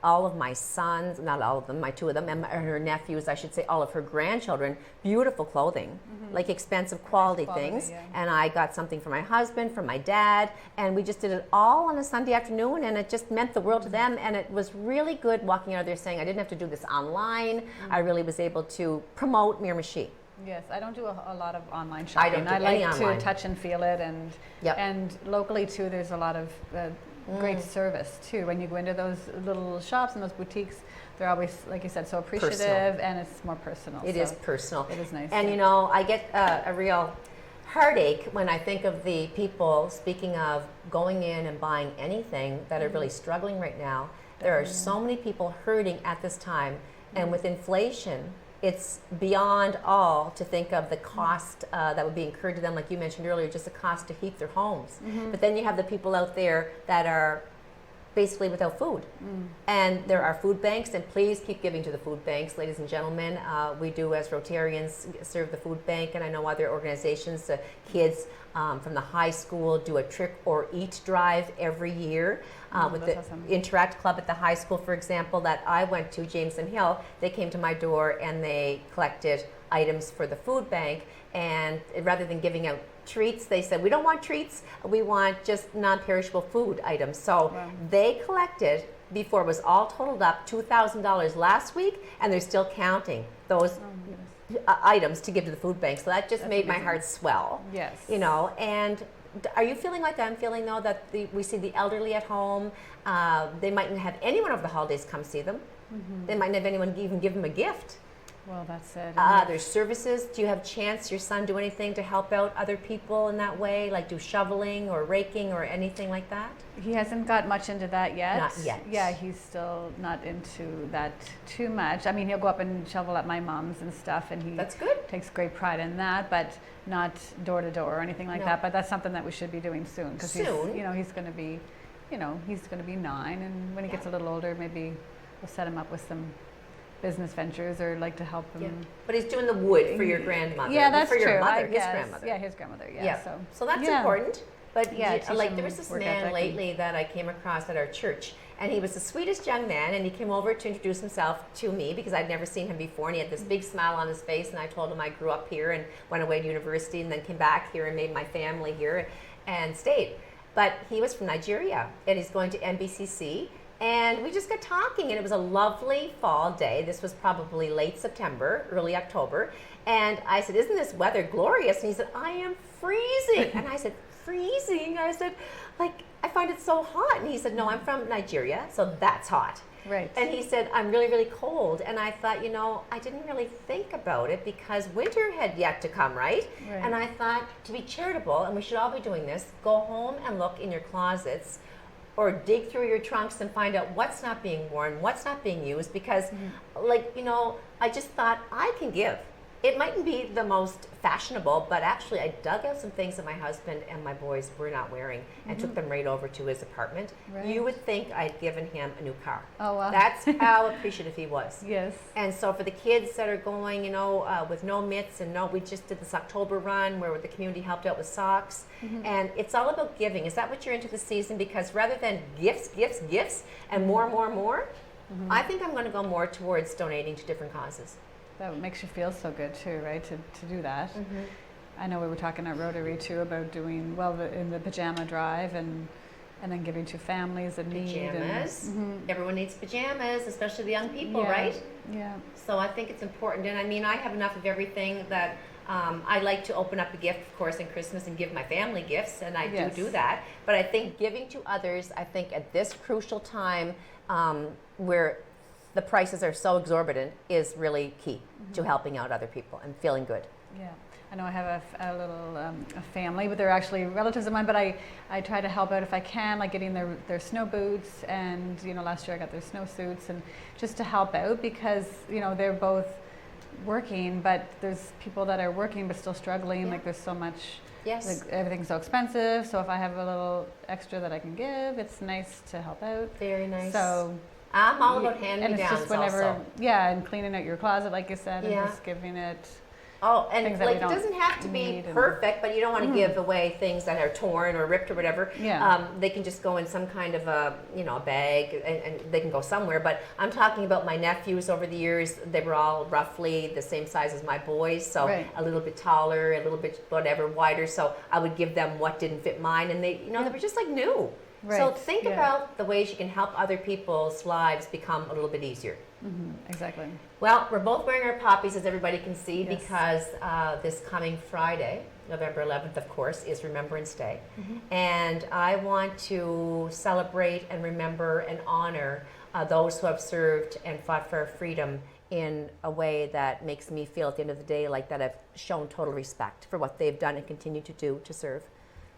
all of my sons, not all of them, my two of them, and her nephews, I should say, all of her grandchildren, beautiful clothing, like expensive quality things. And I got something for my husband, for my dad, and we just did it all on a Sunday afternoon, and it just meant the world to them. And it was really good walking out of there saying, I didn't have to do this online. I really was able to promote Miramichi. Yes, I don't do a lot of online shopping. I don't do I any like online. to touch and feel it, and locally too, there's a lot of great service too. When you go into those little shops and those boutiques, they're always, like you said, so appreciative, and it's more personal. It is personal. It is nice. And I get a real heartache when I think of the people, speaking of going in and buying anything, that are really struggling right now. There are so many people hurting at this time, and with inflation, it's beyond all to think of the cost that would be incurred to them, like you mentioned earlier, just the cost to heat their homes. But then you have the people out there that are basically without food. And there are food banks, and please keep giving to the food banks, ladies and gentlemen. We do, as Rotarians, serve the food bank, and I know other organizations, kids from the high school do a trick or eat drive every year. With the Interact Club at the high school, for example, that I went to, Jameson Hill, they came to my door and they collected items for the food bank, and rather than giving out treats, they said, we don't want treats, we want just non-perishable food items. So they collected, before it was all totaled up, $2,000 last week, and they're still counting those items to give to the food bank. So that just made my heart swell. Yes. And are you feeling like I'm feeling, though, that we see the elderly at home, they mightn't have anyone over the holidays come see them. They mightn't have anyone even give them a gift. Well, that's it. There's services. Do you have chance your son do anything to help out other people in that way, like do shoveling or raking or anything like that? He hasn't got much into that yet. Not yet. Yeah, he's still not into that too much. I mean, he'll go up and shovel at my mom's and stuff, and he That's good. takes great pride in that, but not door to door or anything like No. that. But that's something that we should be doing soon, because he's, Soon? he's going to be, he's going to be 9, and when he gets a little older, maybe we'll set him up with some business ventures or like to help him. Yeah. But he's doing the wood for your grandmother. Yeah, that's for your true. mother, I his guess. grandmother. Yeah, his grandmother. Yeah. Yeah. So that's yeah. important. But Yeah, like there was this work man ethic lately that I came across at our church, and he was the sweetest young man, and he came over to introduce himself to me because I'd never seen him before, and he had this big smile on his face, and I told him I grew up here and went away to university and then came back here and made my family here and stayed. But he was from Nigeria, and he's going to NBCC. And we just got talking, and it was a lovely fall day. This was probably late September, early October. And I said, "Isn't this weather glorious?" And he said, "I am freezing." And I said, "Freezing?" I said, "Like, I find it so hot." And he said, "No, I'm from Nigeria, so that's hot." Right. And he said, "I'm really, really cold." And I thought, I didn't really think about it because winter had yet to come, right? And I thought, to be charitable, and we should all be doing this, go home and look in your closets or dig through your trunks and find out what's not being worn, what's not being used, because I just thought I can give. It mightn't be the most fashionable, but actually I dug out some things that my husband and my boys were not wearing and took them right over to his apartment. Right. You would think I'd given him a new car. Oh, wow. That's how appreciative he was. Yes. And so for the kids that are going, with no mitts and we just did this October run where the community helped out with socks. And it's all about giving. Is that what you're into this season? Because rather than gifts, and more, I think I'm going to go more towards donating to different causes. That makes you feel so good too, right? To do that. I know we were talking at Rotary too about doing in the pajama drive and then giving to families in need. Pajamas. Everyone needs pajamas, especially the young people, Yeah. right? Yeah. So I think it's important. And I mean, I have enough of everything that I like to open up a gift, of course, in Christmas and give my family gifts, and I Yes. do that. But I think giving to others, I think at this crucial time where the prices are so exorbitant is really key to helping out other people and feeling good. Yeah. I know I have a little a family, but they're actually relatives of mine, but I try to help out if I can, like getting their snow boots, and last year I got their snowsuits, and just to help out because they're both working, but there's people that are working but still struggling. Yeah. Like there's so much, Yes. like everything's so expensive, so if I have a little extra that I can give, it's nice to help out. Very nice. So I'm all about and it's hand-me-downs just whenever, also. yeah, and cleaning out your closet, like you said, Yeah. and just giving it. Oh, and things that we it don't doesn't have to be need and- perfect, but you don't want to give away things that are torn or ripped or whatever. Yeah. They can just go in some kind of a bag, and they can go somewhere. But I'm talking about my nephews over the years. They were all roughly the same size as my boys, so Right. a little bit taller, a little bit whatever wider. So I would give them what didn't fit mine, and they were just like new. So Right, think yeah. about the ways you can help other people's lives become a little bit easier. Exactly. Well, we're both wearing our poppies, as everybody can see, Yes. because this coming Friday, November 11th, of course, is Remembrance Day. And I want to celebrate and remember and honor those who have served and fought for our freedom in a way that makes me feel at the end of the day like that I've shown total respect for what they've done and continue to do to serve.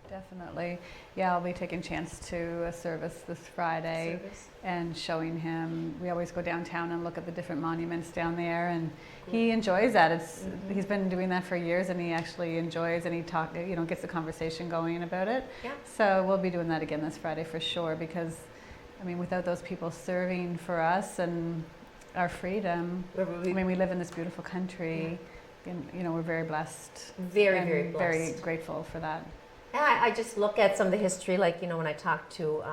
Definitely. Yeah, I'll be taking Chance to a service this Friday and showing him. We always go downtown and look at the different monuments down there, and he enjoys that. He's been doing that for years, and he actually enjoys, and he gets the conversation going about it. Yeah. So we'll be doing that again this Friday for sure, because without those people serving for us and our freedom, we live in this beautiful country, and we're very blessed. Very, and very blessed. very grateful for that. And I just look at some of the history, like, when I talk to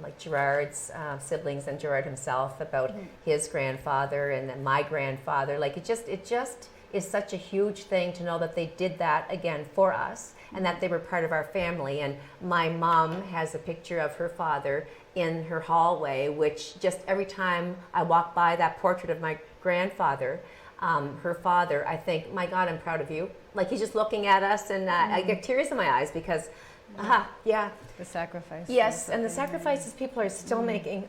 like Gerard's siblings and Gerard himself about his grandfather and then my grandfather, like it just is such a huge thing to know that they did that again for us and that they were part of our family. And my mom has a picture of her father in her hallway, which just every time I walk by that portrait of my grandfather, her father, I think, my God, I'm proud of you. Like he's just looking at us, and I get tears in my eyes because Yeah. The sacrifice. Yes, and the sacrifices people are still making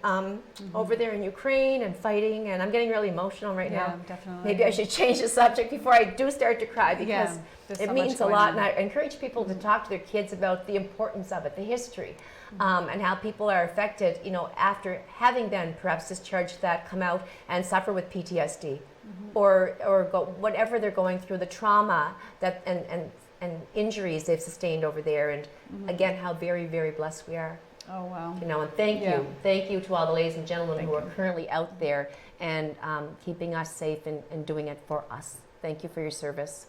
over there in Ukraine and fighting, and I'm getting really emotional right now. Definitely. Maybe I should change the subject before I do start to cry, because it means a lot, and I encourage people to talk to their kids about the importance of it, the history, and how people are affected, after having been perhaps discharged, that come out and suffer with PTSD, or go, whatever they're going through, the trauma that and injuries they've sustained over there, and again, how very, very blessed we are. Oh, wow. And thank you to all the ladies and gentlemen who are currently out there and keeping us safe and doing it for us. Thank you for your service.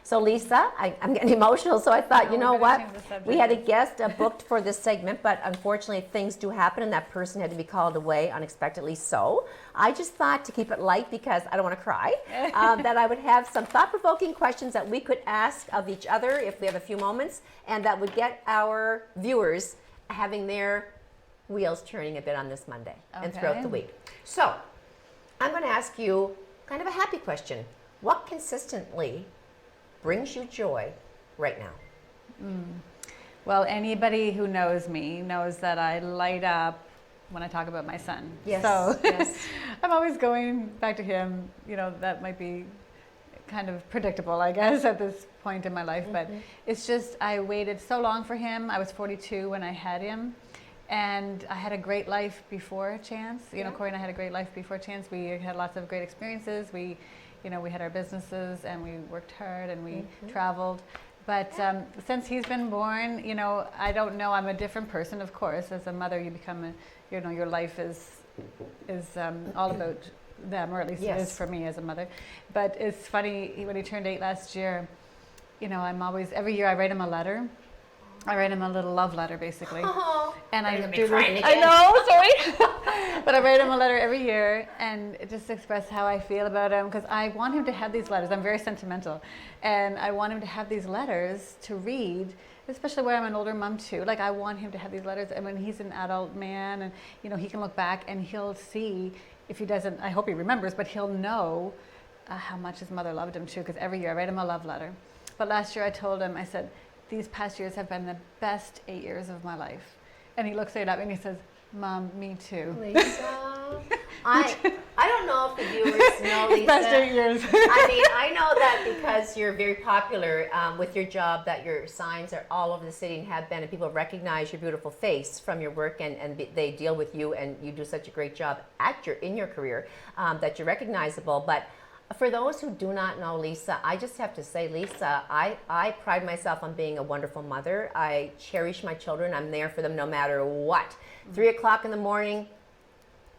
So Lisa, I'm getting emotional, so I thought, we had a guest booked for this segment, but unfortunately things do happen and that person had to be called away unexpectedly. So I just thought, to keep it light, because I don't want to cry, that I would have some thought-provoking questions that we could ask of each other if we have a few moments, and that would get our viewers having their wheels turning a bit on this Monday and throughout the week. So I'm going to ask you kind of a happy question. What consistently brings you joy right now? Well, anybody who knows me knows that I light up when I talk about my son. Yes. So yes. I'm always going back to him. That might be kind of predictable, I guess, at this point in my life. But it's just, I waited so long for him. I was 42 when I had him. And I had a great life before Chance. Corey and I had a great life before Chance. We had lots of great experiences. We had our businesses, and we worked hard, and we traveled. But since he's been born, I don't know. I'm a different person, of course. As a mother, you become your life is all about them, or at least it is for me as a mother. But it's funny, when he turned 8 last year, I'm always, every year I write him a letter. I write him a little love letter, basically. And I do this. I know, sorry. But I write him a letter every year, and just express how I feel about him, because I want him to have these letters. I'm very sentimental, and I want him to have these letters to read, especially where I'm an older mom too. Like, I want him to have these letters, and when he's an adult man, and he can look back and he'll see, if he doesn't, I hope he remembers, but he'll know how much his mother loved him too, because every year I write him a love letter. But last year I told him, I said, these past years have been the best 8 years of my life. And he looks straight up and he says, Mom, me too. Lisa, I don't know if the viewers know, Lisa. Best 8 years. I know that because you're very popular with your job, that your signs are all over the city and have been, and people recognize your beautiful face from your work, and they deal with you, and you do such a great job in your career that you're recognizable. But for those who do not know Lisa, I just have to say, Lisa, I pride myself on being a wonderful mother. I cherish my children. I'm there for them no matter what. 3 o'clock in the morning,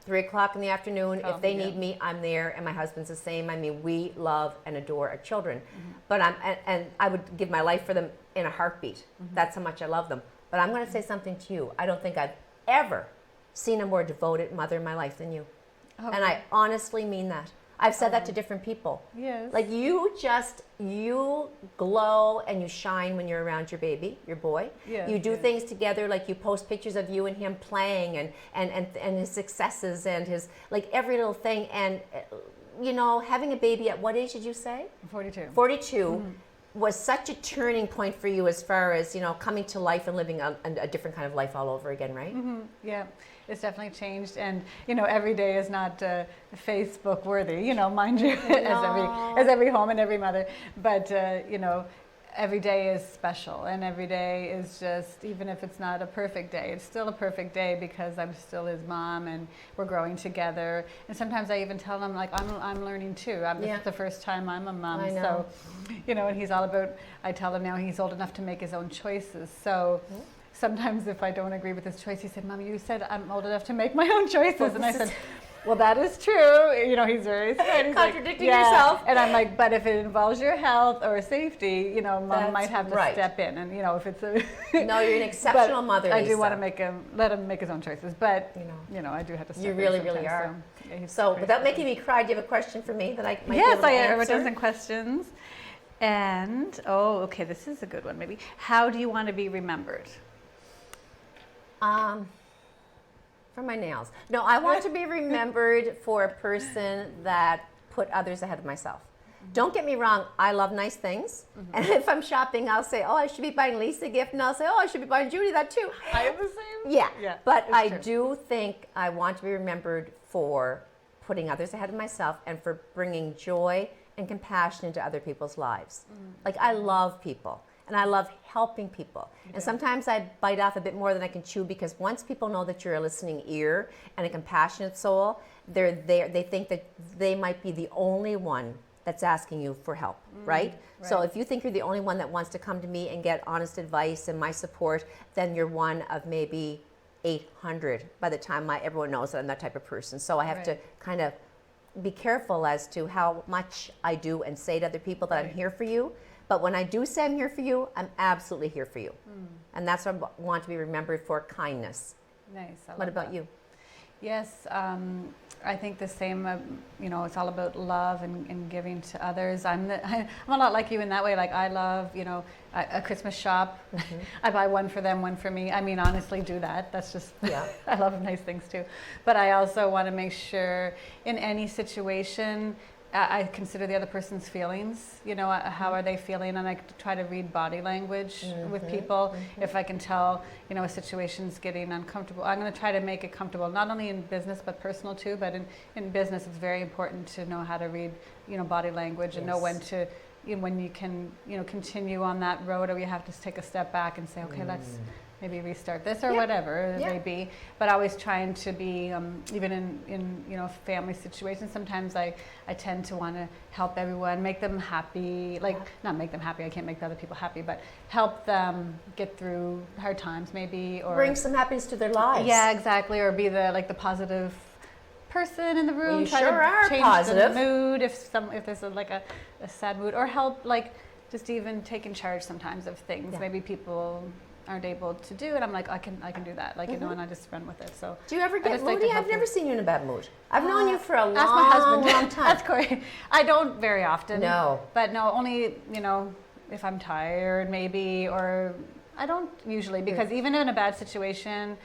3 o'clock in the afternoon. If they need me, I'm there, and my husband's the same. We love and adore our children. But I would give my life for them in a heartbeat. That's how much I love them. But I'm going to say something to you. I don't think I've ever seen a more devoted mother in my life than you. And I honestly mean that. I've said that to different people. Yes. Like, you glow and you shine when you're around your baby, your boy. Yes, you do things together, like you post pictures of you and him playing, and his successes and his, like, every little thing. And, having a baby at what age did you say? 42. 42 was such a turning point for you, as far as, coming to life and living a different kind of life all over again, right? Yeah. It's definitely changed, and every day is not Facebook worthy, mind you, as every home and every mother. But every day is special, and every day is just, even if it's not a perfect day, it's still a perfect day, because I'm still his mom, and we're growing together. And sometimes I even tell him, like, I'm learning too. This is the first time I'm a mom, so and he's all about. I tell him now he's old enough to make his own choices, so. Sometimes if I don't agree with his choice, he said, Mom, you said I'm old enough to make my own choices. And I said, well, that is true. He's very smart. He's contradicting yourself. And I'm like, but if it involves your health or safety, Mom might have to step in. And, if it's a... No, you're an exceptional mother, Lisa. I do want to let him make his own choices. But, I do have to step in. You really, really are. So without making me cry, do you have a question for me that I might be able to answer? Yes, I have a dozen questions. And, okay, this is a good one, maybe. How do you want to be remembered? For my nails. No, I want to be remembered for a person that put others ahead of myself. Don't get me wrong, I love nice things. And if I'm shopping, I'll say, oh, I should be buying Lisa a gift. And I'll say, oh, I should be buying Judy that too. I am the same. Yeah. But I true. do think I want to be remembered for putting others ahead of myself and for bringing joy and compassion into other people's lives. Like, I love people. And I love helping people. And sometimes I bite off a bit more than I can chew, because once people know that you're a listening ear and a compassionate soul, they're there. They think that they might be the only one that's asking you for help, right? So if you think you're the only one that wants to come to me and get honest advice and my support, then you're one of maybe 800 by the time everyone knows that I'm that type of person. So I have to kind of be careful as to how much I do and say to other people that I'm here for you. But when I do say I'm here for you, I'm absolutely here for you. And that's what I want to be remembered for, kindness. Nice. What about you? Yes, I think the same. It's all about love and giving to others. I'm a lot like you in that way. Like, I love, a Christmas shop. I buy one for them, one for me. I mean, honestly, do that. That's just, I love nice things too. But I also want to make sure in any situation, I consider the other person's feelings, how are they feeling, and I try to read body language with people. If I can tell, a situation's getting uncomfortable, I'm going to try to make it comfortable, not only in business but personal too. But in business, it's very important to know how to read, body language and know when to, when you can, continue on that road, or you have to take a step back and say, okay, let's maybe restart this or whatever it may be. But always trying to be, even in family situations, sometimes I tend to want to help everyone, make them happy, not make them happy, I can't make other people happy, but help them get through hard times maybe, or bring some happiness to their lives. Yeah, exactly, or be the positive person in the room. Well, you try sure to are change positive. the mood if there's a sad mood, or help just even take in charge sometimes of things. Maybe people aren't able to do, and I'm like, I can do that, and I just run with it. So do you ever get moody? I've never seen you in a bad mood. I've known you for a long, ask my husband. long time. That's great. I don't very often. No. But no, only if I'm tired maybe, or I don't usually, because even in a bad situation,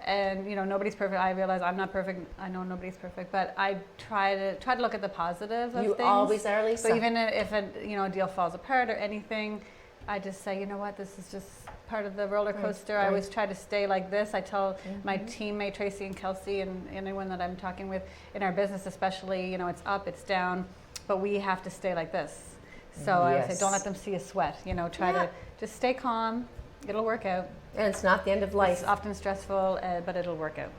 and nobody's perfect. I realize I'm not perfect. I know nobody's perfect, but I try to look at the positive of things. You always are, Lisa. So even if a deal falls apart or anything, I just say, you know what, this is just part of the roller coaster. I always try to stay like this. I tell my teammate Tracy and Kelsey and anyone that I'm talking with in our business, especially, it's up, it's down, but we have to stay like this. So I would say, don't let them see a sweat. Try to just stay calm. It'll work out. And it's not the end of life. It's often stressful, but it'll work out.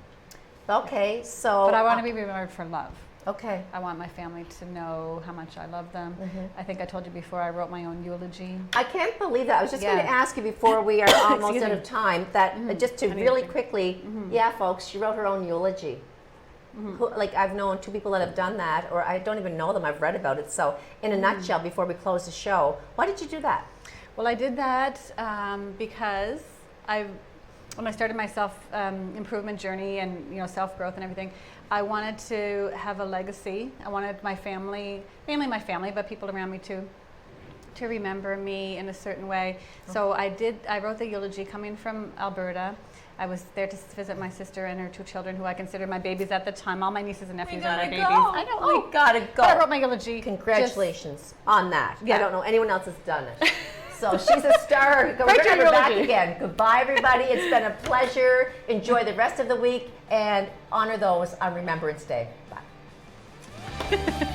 Okay, so. But I want to be remembered for love. Okay. I want my family to know how much I love them. I think I told you before, I wrote my own eulogy. I can't believe that. I was just going to ask you before we are almost out of time, that just to really quickly, folks, she wrote her own eulogy. I've known two people that have done that, or I don't even know them, I've read about it. So in a nutshell, before we close the show, why did you do that? Well, I did that because when I started my self-improvement journey and self-growth and everything, I wanted to have a legacy. I wanted my family, mainly my family, but people around me too, to remember me in a certain way. So I wrote the eulogy coming from Alberta. I was there to visit my sister and her two children, who I considered my babies at the time. All my nieces and nephews are my babies. I know. We gotta go. But I wrote my eulogy. Congratulations on that. I don't know anyone else has done it. So she's a star. We're going to have her back again. Goodbye, everybody. It's been a pleasure. Enjoy the rest of the week and honor those on Remembrance Day. Bye.